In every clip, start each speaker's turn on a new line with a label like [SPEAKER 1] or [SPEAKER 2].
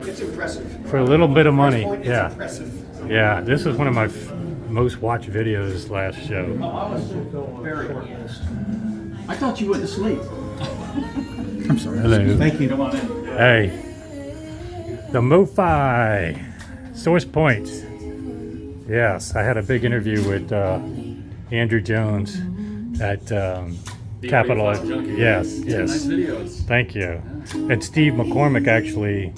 [SPEAKER 1] It's impressive.
[SPEAKER 2] For a little bit of money,
[SPEAKER 1] It's
[SPEAKER 2] yeah.
[SPEAKER 1] impressive.
[SPEAKER 2] Yeah, this was one of my most watched videos last show.
[SPEAKER 1] I was very organized. I thought you went to sleep.
[SPEAKER 3] I'm sorry.
[SPEAKER 2] Hello.
[SPEAKER 1] Thank you. Come on in.
[SPEAKER 2] Hey, the MoFi source points. Yes, I had a big interview with Andrew Jones at Capital. Yes, yes.
[SPEAKER 4] Nice videos.
[SPEAKER 2] Thank you. And Steve McCormick actually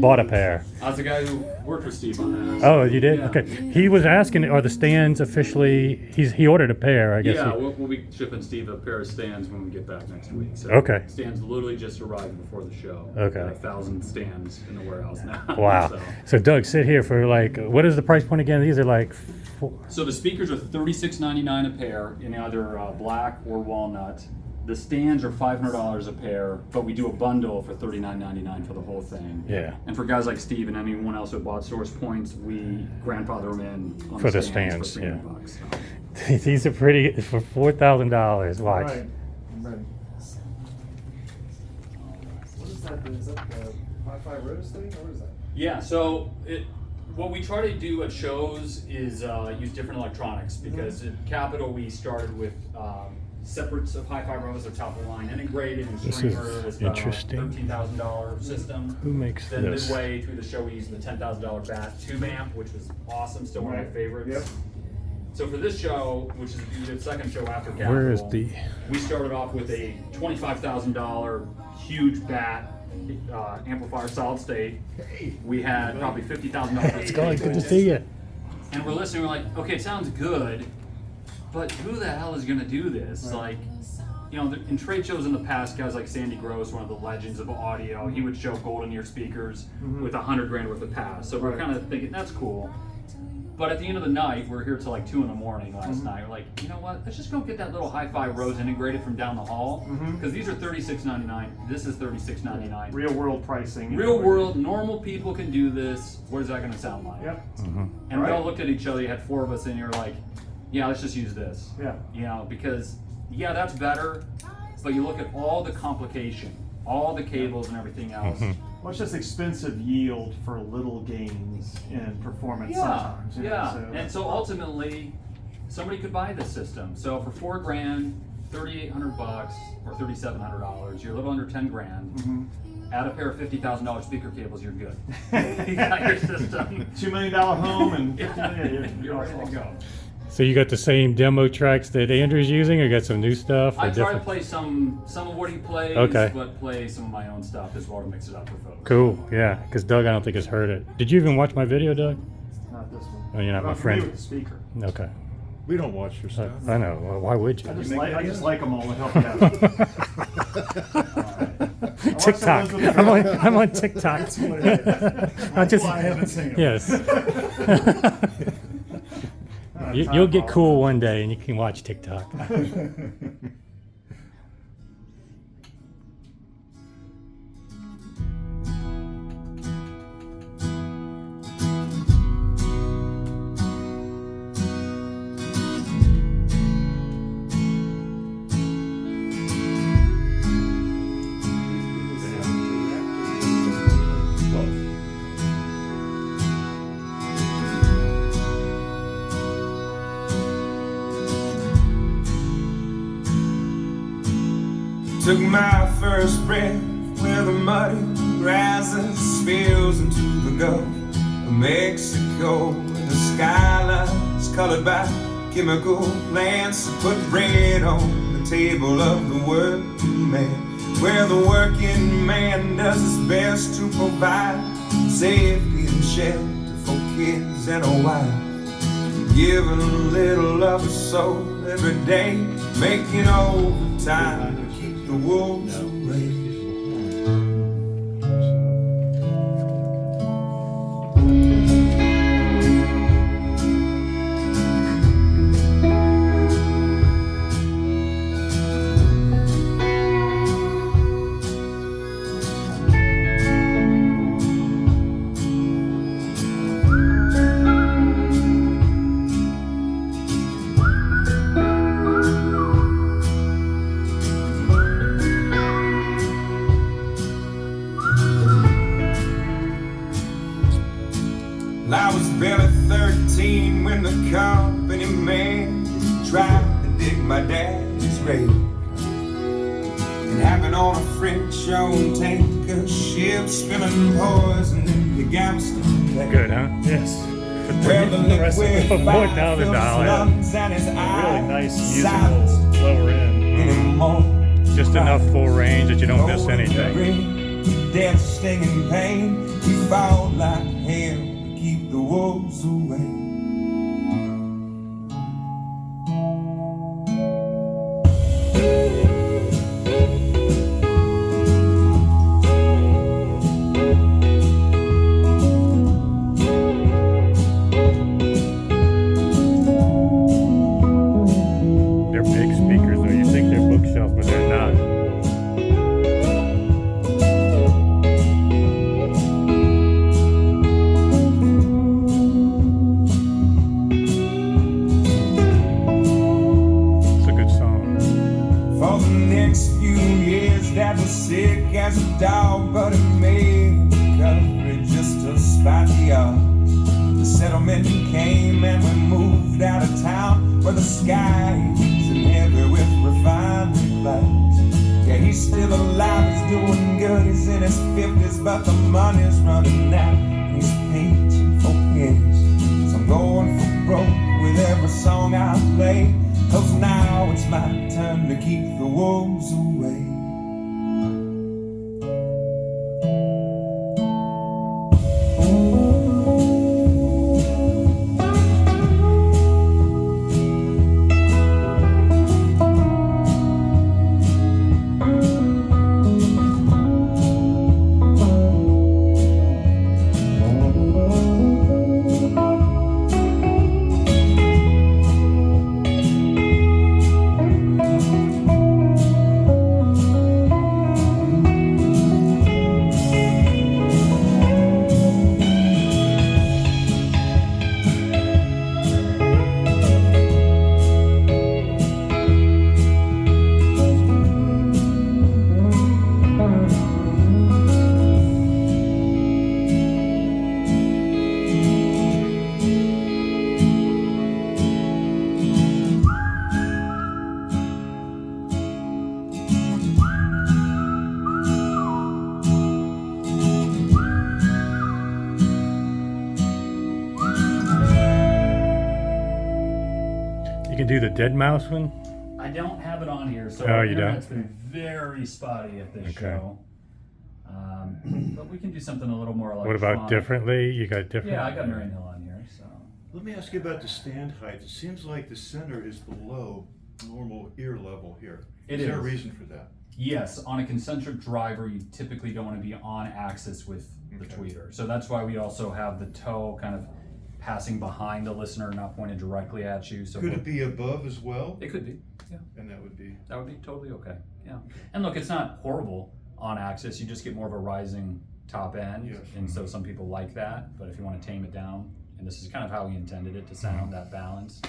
[SPEAKER 2] bought a pair.
[SPEAKER 4] I was the guy who worked with Steve on that.
[SPEAKER 2] Oh, you did?
[SPEAKER 4] Yeah.
[SPEAKER 2] Okay. He was asking, are the stands officially? He ordered a pair, I guess.
[SPEAKER 4] Yeah, we'll be shipping Steve a pair of stands when we get back next week. So
[SPEAKER 2] Okay.
[SPEAKER 4] Stands literally just arrived before the show.
[SPEAKER 2] Okay.
[SPEAKER 4] Got 1,000 stands in the warehouse now.
[SPEAKER 2] Wow. So Doug, sit here for like, what is the price point again? These are like,
[SPEAKER 4] So the speakers are $36.99 a pair in either black or walnut. The stands are $500 a pair, but we do a bundle for $39.99 for the whole thing.
[SPEAKER 2] yeah,
[SPEAKER 4] And for guys like Steve and anyone else who bought source points, we grandfather them in on
[SPEAKER 2] For the stands,
[SPEAKER 4] for
[SPEAKER 2] yeah.
[SPEAKER 4] $300. So.
[SPEAKER 2] these are pretty for $4,000. Watch.
[SPEAKER 3] Right. I'm ready. What is that? Is that the HiFi Rose thing, or what is that?
[SPEAKER 4] Yeah, so what we try to do at shows is use different electronics because at Capitol we started with separates of HiFi Rose, are top of the line integrated, and
[SPEAKER 2] This
[SPEAKER 4] Stringer
[SPEAKER 2] is
[SPEAKER 4] is the
[SPEAKER 2] interesting.
[SPEAKER 4] $13,000 system.
[SPEAKER 2] Who makes
[SPEAKER 4] Then
[SPEAKER 2] this?
[SPEAKER 4] midway through the show we used the $10,000 Bat tube amp, which was awesome, still one of my favorites.
[SPEAKER 3] Yep.
[SPEAKER 4] So for this show, which is the second show after Capitol,
[SPEAKER 2] Where is the?
[SPEAKER 4] we started off with a $25,000 huge Bat amplifier solid state. We had probably $50,000.
[SPEAKER 2] Let's go. Good to see you.
[SPEAKER 4] And we're listening, we're like, okay, it sounds good, but who the hell is gonna do this? Like, you know, in trade shows in the past, guys like Sandy Gross, one of the legends of audio, he would show golden ear speakers with $100,000 worth of pass. So we're kind of thinking, that's cool. But at the end of the night, we're here till like 2 in the morning last night. We're like, you know what? Let's just go get that little HiFi Rose integrated from down the hall, because these are $36.99. This is $36.99.
[SPEAKER 3] Real world pricing.
[SPEAKER 4] Real world, normal people can do this. What is that going to sound like?
[SPEAKER 3] Yep.
[SPEAKER 4] And we all looked at each other. You had 4 of us in here, like, yeah, let's just use this.
[SPEAKER 3] Yeah.
[SPEAKER 4] You know, because yeah, that's better. But you look at all the complication, all the cables and everything else.
[SPEAKER 3] Well, it's just expensive yield for little gains in performance sometimes. you know,
[SPEAKER 4] Yeah.
[SPEAKER 3] so-
[SPEAKER 4] And so ultimately, somebody could buy this system. So for $4,000, $3,800 or $3,700, you're a little under 10 grand. Add a pair of $50,000 speaker cables, you're good. You got your system.
[SPEAKER 3] $2 million home and 50 million.
[SPEAKER 4] You're ready to go.
[SPEAKER 2] So you got the same demo tracks that Andrew's using, or you got some new stuff? Or
[SPEAKER 4] I try to
[SPEAKER 2] different?
[SPEAKER 4] play some of what he plays,
[SPEAKER 2] Okay.
[SPEAKER 4] but play some of my own stuff as well to mix it up for folks.
[SPEAKER 2] Cool. Yeah, because Doug, I don't think has heard it. Did you even watch my video, Doug?
[SPEAKER 3] Not this one.
[SPEAKER 2] Oh, you're not my
[SPEAKER 3] I'm familiar
[SPEAKER 2] friend.
[SPEAKER 3] with the speaker.
[SPEAKER 2] Okay.
[SPEAKER 5] We don't watch your stuff.
[SPEAKER 2] I know. Well, why would you?
[SPEAKER 3] I just like them all to help you out.
[SPEAKER 2] TikTok. I'm on TikTok. I just.
[SPEAKER 5] I haven't seen it.
[SPEAKER 2] Yes. You'll get cool one day, and you can watch TikTok.
[SPEAKER 6] Took my first breath where the muddy rises, spills into the Gulf of Mexico. The skyline's colored by chemical plants that put bread on the table of the working man, where the working man does his best to provide safety and shelter for kids and a wife, giving a little of his soul every day, making overtime to keep the wolves away. Well, I was barely 13 when the company man tried to dig my daddy's grave. And happened on a French-owned tanker ship, spilling poison in the Galveston Bay.
[SPEAKER 2] Good, huh?
[SPEAKER 5] Yes.
[SPEAKER 6] Well, the
[SPEAKER 5] The rest of
[SPEAKER 6] liquid
[SPEAKER 5] it.
[SPEAKER 6] fire
[SPEAKER 2] $4,000.
[SPEAKER 6] filled his lungs and his
[SPEAKER 5] Really
[SPEAKER 6] eyes.
[SPEAKER 5] nice
[SPEAKER 6] Silence
[SPEAKER 5] musical lower end.
[SPEAKER 6] anymore.
[SPEAKER 2] Just enough full range that you don't miss anything.
[SPEAKER 6] Death, stinging pain, we fought like hell to keep the wolves away.
[SPEAKER 2] They're big speakers, though. You think they're bookshelves, but they're not. It's a good song.
[SPEAKER 6] For the next few years, Dad was sick as a dog, but he made recovery just to spite the odds. The settlement came and we moved out of town where the sky isn't heavy with refinery clouds. Yeah, he's still alive, he's doing good, he's in his 50s, but the money's running out and he's painting for pennies. So I'm going for broke with every song I play, 'cause now it's my turn to keep the wolves away.
[SPEAKER 2] You can do the dead mouse one?
[SPEAKER 4] I don't have it on here, so
[SPEAKER 2] Oh,
[SPEAKER 4] our
[SPEAKER 2] you don't?
[SPEAKER 4] internet's been very spotty at this
[SPEAKER 2] Okay.
[SPEAKER 4] show. But we can do something a little more
[SPEAKER 2] What
[SPEAKER 4] electronic.
[SPEAKER 2] about differently? You got different?
[SPEAKER 4] Yeah, I got Marion Hill on here, so.
[SPEAKER 5] Let me ask you about the stand height. It seems like the center is below normal ear level here.
[SPEAKER 4] It
[SPEAKER 5] Is there a
[SPEAKER 4] is.
[SPEAKER 5] reason for that?
[SPEAKER 4] Yes, on a concentric driver, you typically don't want to be on axis with the
[SPEAKER 5] Okay.
[SPEAKER 4] tweeter. So that's why we also have the toe kind of passing behind the listener, not pointed directly at you. So
[SPEAKER 5] Could it be above as well?
[SPEAKER 4] It could be, yeah.
[SPEAKER 5] And that would be.
[SPEAKER 4] That would be totally okay, yeah. And look, it's not horrible on axis. You just get more of a rising top end.
[SPEAKER 5] Yes.
[SPEAKER 4] And so some people like that, but if you want to tame it down, and this is kind of how we intended it to sound, that balance,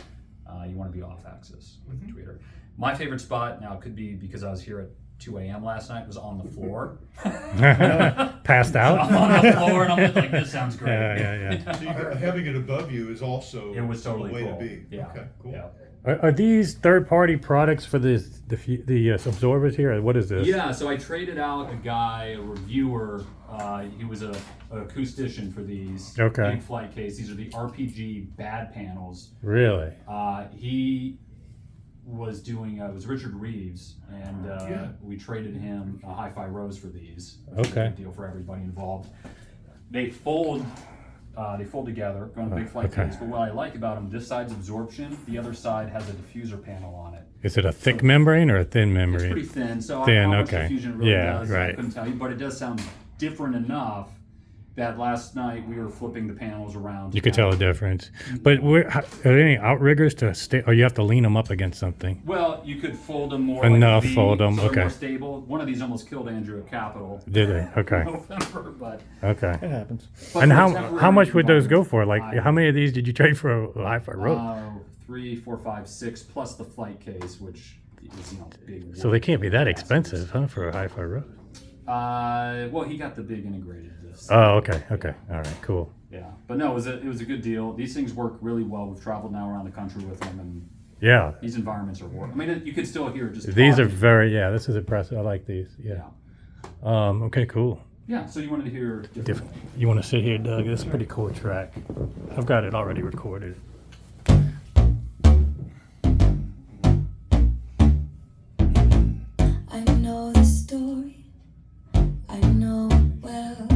[SPEAKER 4] you want to be off axis with the tweeter. My favorite spot, now it could be because I was here at 2 a.m. last night, was on the floor.
[SPEAKER 2] Passed out?
[SPEAKER 4] I'm on the floor and I'm like, this sounds great.
[SPEAKER 2] Yeah.
[SPEAKER 5] So having it above you is also
[SPEAKER 4] It was totally
[SPEAKER 5] a way
[SPEAKER 4] cool.
[SPEAKER 5] to be.
[SPEAKER 4] Yeah.
[SPEAKER 5] Okay, cool.
[SPEAKER 4] Yeah.
[SPEAKER 2] Are these third-party products for the absorbers here? Or what is this?
[SPEAKER 4] Yeah, so I traded out a guy, a reviewer. He was an acoustician for these
[SPEAKER 2] Okay.
[SPEAKER 4] big flight case. These are the RPG bad panels.
[SPEAKER 2] Really?
[SPEAKER 4] He was doing, it was Richard Reeves, and
[SPEAKER 5] Yeah.
[SPEAKER 4] we traded him a HiFi Rose for these.
[SPEAKER 2] Okay.
[SPEAKER 4] Good deal for everybody involved. They fold together, go on a big flight
[SPEAKER 2] Okay.
[SPEAKER 4] case. But what I like about them, this side's absorption, the other side has a diffuser panel on it.
[SPEAKER 2] Is it a thick membrane or a thin membrane?
[SPEAKER 4] It's pretty thin, so
[SPEAKER 2] Thin,
[SPEAKER 4] how much
[SPEAKER 2] okay.
[SPEAKER 4] diffusion it really
[SPEAKER 2] Yeah,
[SPEAKER 4] does,
[SPEAKER 2] right.
[SPEAKER 4] I couldn't tell you, but it does sound different enough that last night we were flipping the panels around.
[SPEAKER 2] You could tell the difference. But are there any outriggers to stay, or you have to lean them up against something?
[SPEAKER 4] Well, you could fold them more
[SPEAKER 2] Enough,
[SPEAKER 4] like a V,
[SPEAKER 2] fold 'em,
[SPEAKER 4] so they're
[SPEAKER 2] okay.
[SPEAKER 4] more stable. One of these almost killed Andrew at Capitol.
[SPEAKER 2] Did they? Okay.
[SPEAKER 4] in November, but,
[SPEAKER 2] Okay.
[SPEAKER 5] It happens.
[SPEAKER 4] but
[SPEAKER 2] And
[SPEAKER 4] for
[SPEAKER 2] how
[SPEAKER 4] temporary
[SPEAKER 2] much would those go for? Like,
[SPEAKER 4] I-
[SPEAKER 2] how many of these did you trade for a HiFi Rode?
[SPEAKER 4] 3, 4, 5, 6 plus the flight case, which is big.
[SPEAKER 2] So they can't be that expensive, huh, for a HiFi Rode?
[SPEAKER 4] Well, he got the big integrated disc.
[SPEAKER 2] Oh, okay. All right, cool.
[SPEAKER 4] Yeah, but no, it was a good deal. These things work really well. We've traveled now around the country with them, and
[SPEAKER 2] Yeah.
[SPEAKER 4] these environments are work. I mean, you could still hear just.
[SPEAKER 2] These are
[SPEAKER 4] talking.
[SPEAKER 2] this is impressive. I like these. Yeah.
[SPEAKER 4] Yeah.
[SPEAKER 2] Okay, cool.
[SPEAKER 4] Yeah. So you wanted to hear different.
[SPEAKER 2] You want to sit here, Doug? This is a pretty cool track. I've got it already recorded.
[SPEAKER 7] I know the story, I know it well.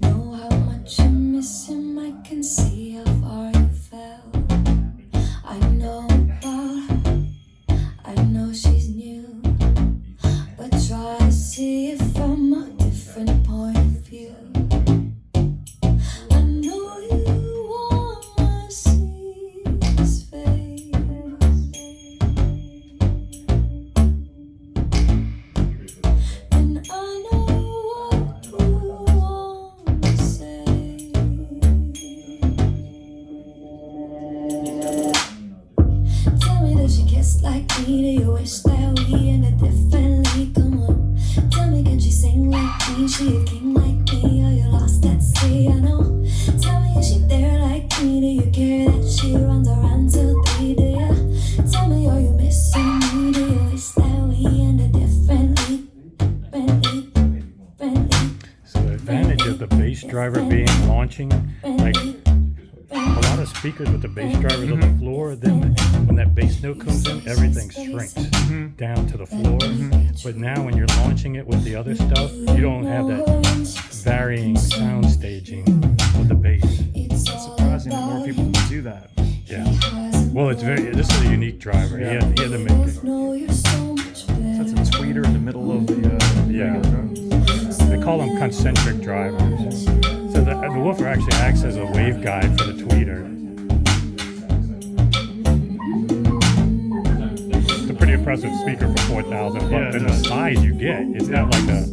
[SPEAKER 7] Know how much you miss him, I can see how far you fell. I know about her, I know she's new, but try to see it from a different point of view. I know you wanna see his face. And I know what you want to say. Tell me, does she kiss like me? Do you wish that we ended differently? Come on, tell me, can she sing like me? She a king like me? Are you lost at sea? I know. Tell me, is she there like me? Do you care that she runs around till 3? Do you? Tell me, are you missing me? Do you wish that we ended differently?
[SPEAKER 2] So the advantage of the bass driver being launching, like a lot of speakers with the bass drivers on the floor, then when that bass note comes in, everything shrinks down to the floor. But now when you're launching it with the other stuff, you don't have that varying sound staging with the bass.
[SPEAKER 3] It's surprising that more people can do that.
[SPEAKER 2] Yeah. Well, this is a unique driver. He had to make it.
[SPEAKER 3] That's a tweeter in the middle of the
[SPEAKER 2] Yeah. They call them concentric drivers. So the woofer actually acts as a waveguide for the tweeter. It's a pretty impressive speaker for $4,000 bucks. And the size you get, it's not like a